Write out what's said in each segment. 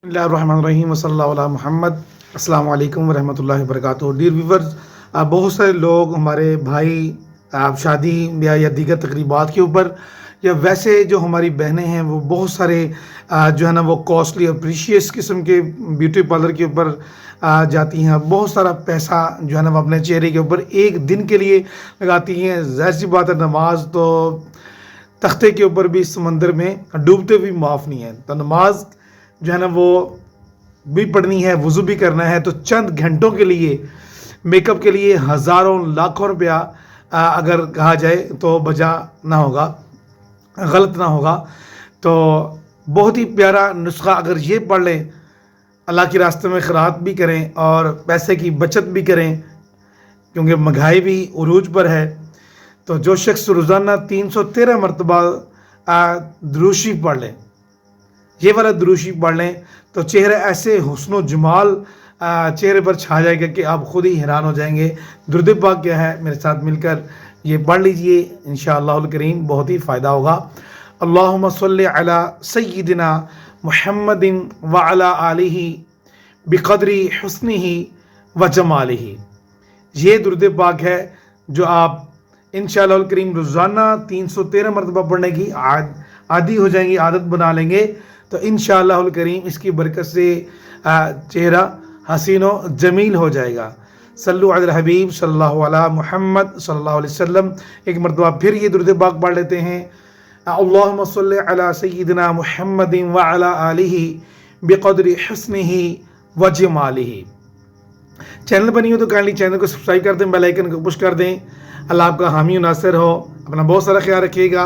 बिस्मिल्लाहिर्रहमानिर्रहीम वसल्लल्लाहु अला मुहम्मद। अस्सलाम वालेकुम वरहमतुल्लाहि वबरकातुहू। डियर व्यूवर्स, बहुत सारे लोग हमारे भाई शादी या दीगर तकरीबात के ऊपर या वैसे जो हमारी बहनें हैं वो बहुत सारे जो है ना वो कॉस्टली और प्रीशियस किस्म के ब्यूटी पार्लर के ऊपर जाती हैं। बहुत सारा पैसा जो है ना वो अपने चेहरे के ऊपर एक दिन के लिए लगाती हैं। ज़ाहिर सी बात है, नमाज तो तख्ते के ऊपर भी समंदर में डूबते भी माफ़ नहीं है, तो नमाज जो है ना वो भी पढ़नी है, वज़ू भी करना है। तो चंद घंटों के लिए मेकअप के लिए हज़ारों लाखों रुपया अगर कहा जाए तो बजा ना होगा, गलत ना होगा। तो बहुत ही प्यारा नुस्खा अगर ये पढ़ लें, अल्लाह के रास्ते में खैरात भी करें और पैसे की बचत भी करें, क्योंकि महंगाई भी उरूज पर है। तो जो शख्स रोज़ाना 313 मरतबा दुरूशी पढ़ लें, ये वाला दुरूशी पढ़ लें, तो चेहरा ऐसे हुस्न जमाल चेहरे पर छा जाएगा कि आप खुद ही हैरान हो जाएंगे। दुरूद पाक क्या है, मेरे साथ मिलकर ये पढ़ लीजिए, इंशाअल्लाहुल करीम बहुत ही फ़ायदा होगा। अल्लाहुम्मा सल्लि अला सय्यिदिना मुहम्मदिन व अला आलिही बिक़द्रि हुस्निही व जमालिही। ये दुरूद पाक है जो आप इंशाअल्लाहुल करीम रोज़ाना 313 मरतबा पढ़ने की आदी हो जाएंगी, आदत बना लेंगे। तो इंशाअल्लाहुल करीम इसकी बरकत से चेहरा हसीन व जमील हो जाएगा। सल्लु अला हबीब सल्लल्लाहु अला मुहम्मद सल्लल्लाहु अलैहि वसल्लम। एक मरतबा फिर ये दुरूद पाक पढ़ लेते हैं। अल्लाहुम्मा सल्लि अला सय्यिदिना मुहम्मदिन व अला आलिही बिक़द्रि हुस्निही व जमालिही। चैनल बनी हो तो काइंडली चैनल को सब्सक्राइब कर दें, बेल आइकन को पुश कर दें। अल्लाह आपका हामी नासिर हो। अपना बहुत सारा ख्याल रखिएगा।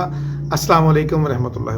अस्सलाम वालेकुम रहमतुल्लाहि।